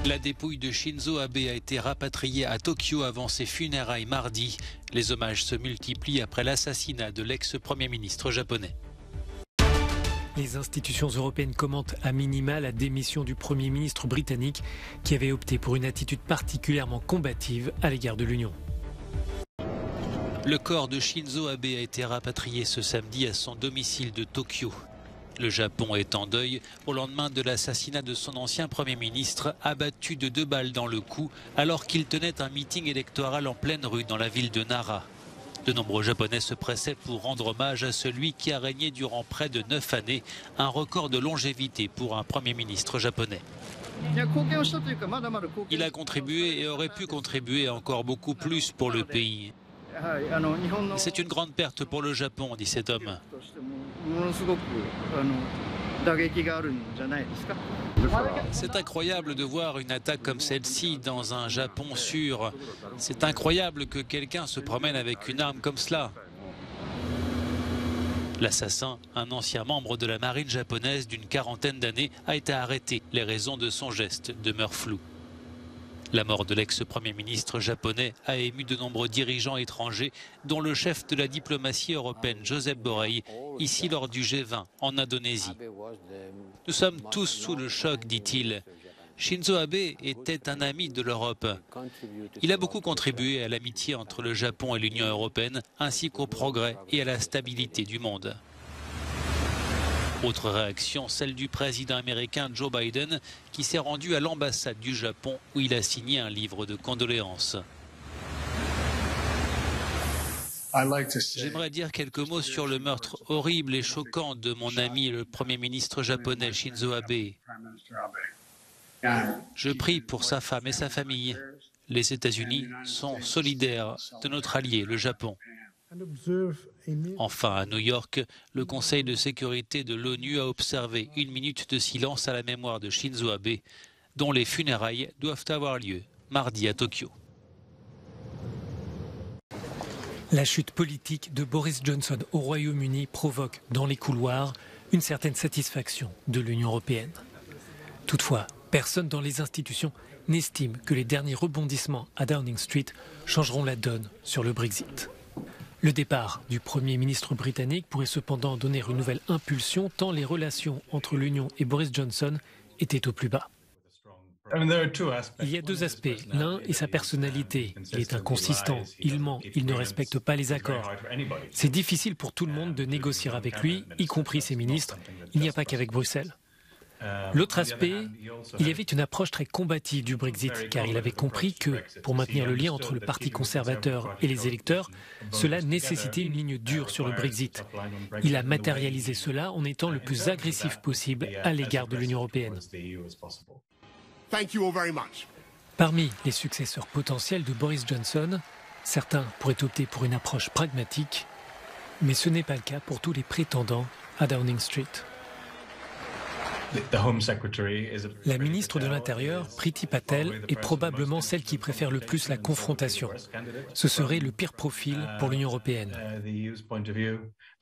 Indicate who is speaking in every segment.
Speaker 1: La dépouille de Shinzo Abe a été rapatriée à Tokyo avant ses funérailles mardi. Les hommages se multiplient après l'assassinat de l'ex-premier ministre japonais.
Speaker 2: Les institutions européennes commentent à minima la démission du Premier ministre britannique qui avait opté pour une attitude particulièrement combative à l'égard de l'Union.
Speaker 1: Le corps de Shinzo Abe a été rapatrié ce samedi à son domicile de Tokyo. Le Japon est en deuil au lendemain de l'assassinat de son ancien Premier ministre abattu de 2 balles dans le cou alors qu'il tenait un meeting électoral en pleine rue dans la ville de Nara. De nombreux Japonais se pressaient pour rendre hommage à celui qui a régné durant près de 9 années, un record de longévité pour un Premier ministre japonais. Il a contribué et aurait pu contribuer encore beaucoup plus pour le pays. C'est une grande perte pour le Japon, dit cet homme. C'est incroyable de voir une attaque comme celle-ci dans un Japon sûr. C'est incroyable que quelqu'un se promène avec une arme comme cela. L'assassin, un ancien membre de la marine japonaise d'une 40aine d'années, a été arrêté. Les raisons de son geste demeurent floues. La mort de l'ex-premier ministre japonais a ému de nombreux dirigeants étrangers, dont le chef de la diplomatie européenne, Josep Borrell, ici lors du G20 en Indonésie. Nous sommes tous sous le choc, dit-il. Shinzo Abe était un ami de l'Europe. Il a beaucoup contribué à l'amitié entre le Japon et l'Union européenne, ainsi qu'au progrès et à la stabilité du monde. Autre réaction, celle du président américain Joe Biden, qui s'est rendu à l'ambassade du Japon où il a signé un livre de condoléances. J'aimerais dire quelques mots sur le meurtre horrible et choquant de mon ami le Premier ministre japonais Shinzo Abe. Je prie pour sa femme et sa famille. Les États-Unis sont solidaires de notre allié, le Japon. Enfin, à New York, le Conseil de sécurité de l'ONU a observé 1 minute de silence à la mémoire de Shinzo Abe, dont les funérailles doivent avoir lieu mardi à Tokyo.
Speaker 2: La chute politique de Boris Johnson au Royaume-Uni provoque dans les couloirs une certaine satisfaction de l'Union européenne. Toutefois, personne dans les institutions n'estime que les derniers rebondissements à Downing Street changeront la donne sur le Brexit. Le départ du Premier ministre britannique pourrait cependant donner une nouvelle impulsion tant les relations entre l'Union et Boris Johnson étaient au plus bas. Il y a 2 aspects. L'un est sa personnalité. Il est inconsistant, il ment, il ne respecte pas les accords. C'est difficile pour tout le monde de négocier avec lui, y compris ses ministres. Il n'y a pas qu'avec Bruxelles. L'autre aspect, il y avait une approche très combative du Brexit, car il avait compris que, pour maintenir le lien entre le Parti conservateur et les électeurs, cela nécessitait une ligne dure sur le Brexit. Il a matérialisé cela en étant le plus agressif possible à l'égard de l'Union européenne. Parmi les successeurs potentiels de Boris Johnson, certains pourraient opter pour une approche pragmatique, mais ce n'est pas le cas pour tous les prétendants à Downing Street. La ministre de l'Intérieur, Priti Patel, est probablement celle qui préfère le plus la confrontation. Ce serait le pire profil pour l'Union européenne.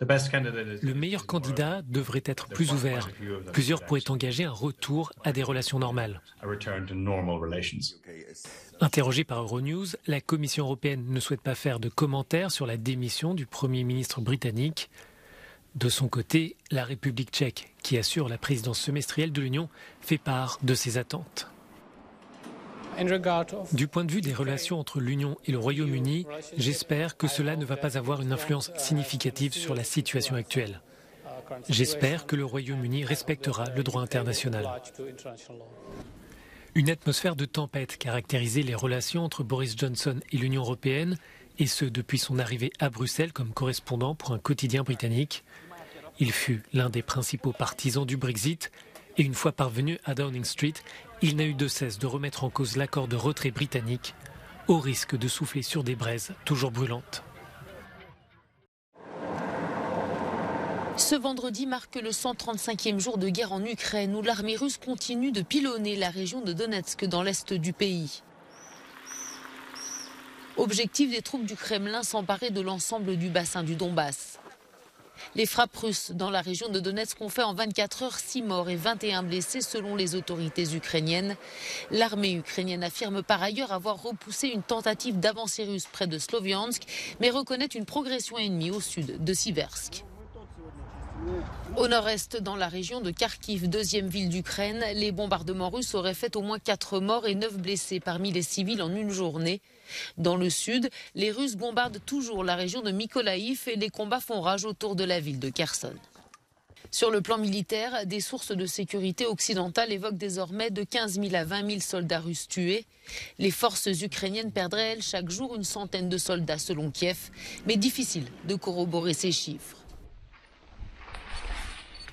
Speaker 2: Le meilleur candidat devrait être plus ouvert. Plusieurs pourraient engager un retour à des relations normales. Interrogée par Euronews, la Commission européenne ne souhaite pas faire de commentaires sur la démission du Premier ministre britannique. De son côté, la République tchèque, qui assure la présidence semestrielle de l'Union, fait part de ses attentes. Du point de vue des relations entre l'Union et le Royaume-Uni, j'espère que cela ne va pas avoir une influence significative sur la situation actuelle. J'espère que le Royaume-Uni respectera le droit international. Une atmosphère de tempête caractérisait les relations entre Boris Johnson et l'Union européenne, et ce depuis son arrivée à Bruxelles comme correspondant pour un quotidien britannique. Il fut l'un des principaux partisans du Brexit et une fois parvenu à Downing Street, il n'a eu de cesse de remettre en cause l'accord de retrait britannique au risque de souffler sur des braises toujours brûlantes.
Speaker 3: Ce vendredi marque le 135e jour de guerre en Ukraine où l'armée russe continue de pilonner la région de Donetsk dans l'est du pays. Objectif des troupes du Kremlin, s'emparer de l'ensemble du bassin du Donbass. Les frappes russes dans la région de Donetsk ont fait en 24 heures 6 morts et 21 blessés selon les autorités ukrainiennes. L'armée ukrainienne affirme par ailleurs avoir repoussé une tentative d'avancée russe près de Sloviansk, mais reconnaît une progression ennemie au sud de Siversk. Au nord-est, dans la région de Kharkiv, deuxième ville d'Ukraine, les bombardements russes auraient fait au moins 4 morts et 9 blessés parmi les civils en une journée. Dans le sud, les Russes bombardent toujours la région de Mykolaïv et les combats font rage autour de la ville de Kherson. Sur le plan militaire, des sources de sécurité occidentales évoquent désormais de 15 000 à 20 000 soldats russes tués. Les forces ukrainiennes perdraient, elles, chaque jour une centaine de soldats selon Kiev, mais difficile de corroborer ces chiffres.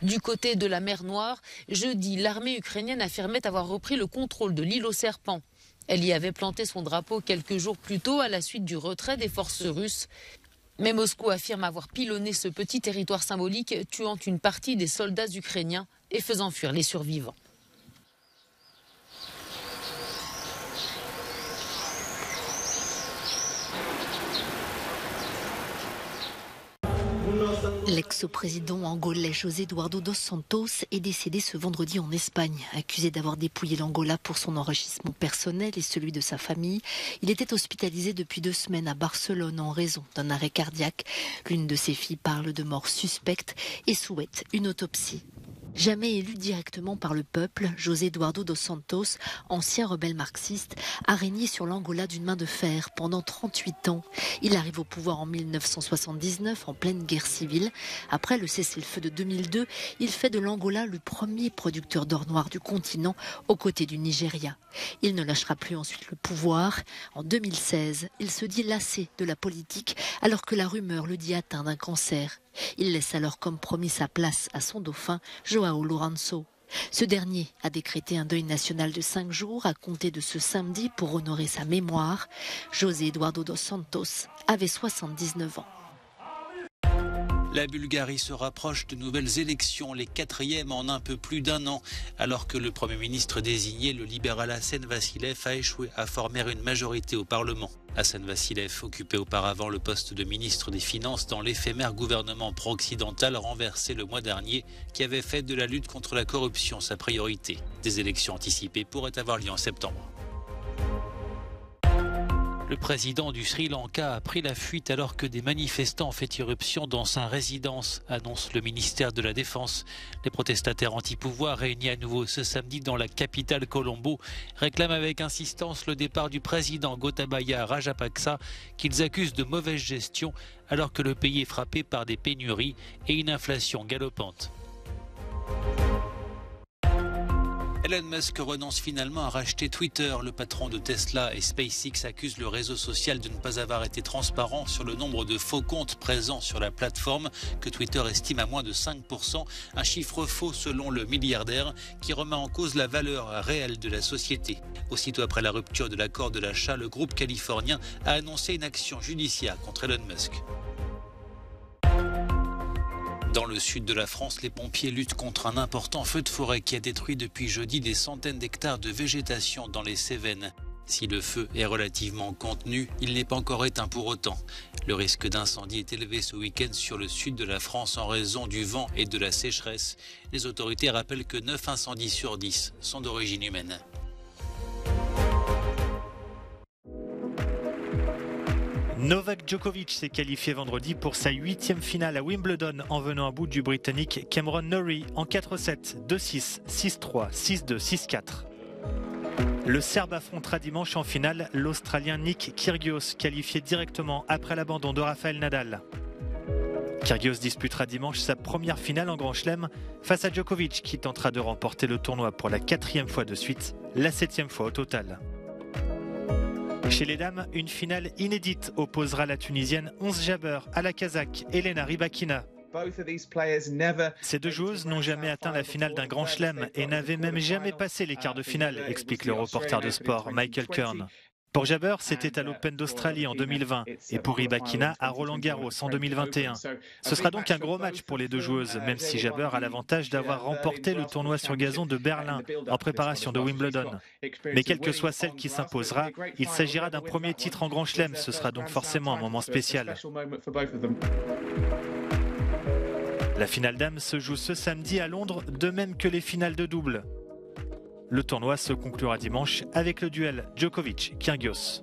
Speaker 3: Du côté de la mer Noire, jeudi, l'armée ukrainienne affirmait avoir repris le contrôle de l'île aux serpents. Elle y avait planté son drapeau quelques jours plus tôt à la suite du retrait des forces russes. Mais Moscou affirme avoir pilonné ce petit territoire symbolique, tuant une partie des soldats ukrainiens et faisant fuir les survivants.
Speaker 4: L'ex-président angolais José Eduardo dos Santos est décédé ce vendredi en Espagne. Accusé d'avoir dépouillé l'Angola pour son enrichissement personnel et celui de sa famille, il était hospitalisé depuis 2 semaines à Barcelone en raison d'un arrêt cardiaque. L'une de ses filles parle de mort suspecte et souhaite une autopsie. Jamais élu directement par le peuple, José Eduardo dos Santos, ancien rebelle marxiste, a régné sur l'Angola d'une main de fer pendant 38 ans. Il arrive au pouvoir en 1979, en pleine guerre civile. Après le cessez-le-feu de 2002, il fait de l'Angola le premier producteur d'or noir du continent, aux côtés du Nigeria. Il ne lâchera plus ensuite le pouvoir. En 2016, il se dit lassé de la politique, alors que la rumeur le dit atteint d'un cancer. Il laisse alors comme promis sa place à son dauphin, João Lourenço. Ce dernier a décrété un deuil national de 5 jours à compter de ce samedi pour honorer sa mémoire. José Eduardo dos Santos avait 79 ans.
Speaker 1: La Bulgarie se rapproche de nouvelles élections, les 4e en un peu plus d'1 an, alors que le Premier ministre désigné, le libéral Asen Vassilev, a échoué à former une majorité au Parlement. Asen Vassilev occupait auparavant le poste de ministre des Finances dans l'éphémère gouvernement pro-occidental renversé le mois dernier, qui avait fait de la lutte contre la corruption sa priorité. Des élections anticipées pourraient avoir lieu en septembre. Le président du Sri Lanka a pris la fuite alors que des manifestants ont fait irruption dans sa résidence, annonce le ministère de la Défense. Les protestataires anti-pouvoir réunis à nouveau ce samedi dans la capitale Colombo réclament avec insistance le départ du président Gotabaya Rajapaksa, qu'ils accusent de mauvaise gestion alors que le pays est frappé par des pénuries et une inflation galopante. Elon Musk renonce finalement à racheter Twitter. Le patron de Tesla et SpaceX accuse le réseau social de ne pas avoir été transparent sur le nombre de faux comptes présents sur la plateforme que Twitter estime à moins de 5%, un chiffre faux selon le milliardaire qui remet en cause la valeur réelle de la société. Aussitôt après la rupture de l'accord de l'achat, le groupe californien a annoncé une action judiciaire contre Elon Musk. Dans le sud de la France, les pompiers luttent contre un important feu de forêt qui a détruit depuis jeudi des centaines d'hectares de végétation dans les Cévennes. Si le feu est relativement contenu, il n'est pas encore éteint pour autant. Le risque d'incendie est élevé ce week-end sur le sud de la France en raison du vent et de la sécheresse. Les autorités rappellent que 9 incendies sur 10 sont d'origine humaine.
Speaker 5: Novak Djokovic s'est qualifié vendredi pour sa 8e finale à Wimbledon en venant à bout du Britannique Cameron Norrie en 4-7, 2-6, 6-3, 6-2, 6-4. Le Serbe affrontera dimanche en finale l'Australien Nick Kyrgios, qualifié directement après l'abandon de Rafael Nadal. Kyrgios disputera dimanche sa première finale en Grand Chelem face à Djokovic qui tentera de remporter le tournoi pour la 4e fois de suite, la 7e fois au total. Chez les dames, une finale inédite opposera la Tunisienne Ons Jabeur à la Kazakh Elena Rybakina. Ces deux joueuses n'ont jamais atteint la finale d'un Grand Chelem et n'avaient même jamais passé les quarts de finale, explique le reporter de sport Michael Kern. Pour Jabeur, c'était à l'Open d'Australie en 2020 et pour Rybakina à Roland-Garros en 2021. Ce sera donc un gros match pour les deux joueuses, même si Jabeur a l'avantage d'avoir remporté le tournoi sur gazon de Berlin en préparation de Wimbledon. Mais quelle que soit celle qui s'imposera, il s'agira d'un premier titre en Grand Chelem, ce sera donc forcément un moment spécial. La finale dames se joue ce samedi à Londres, de même que les finales de double. Le tournoi se conclura dimanche avec le duel Djokovic-Kyrgios.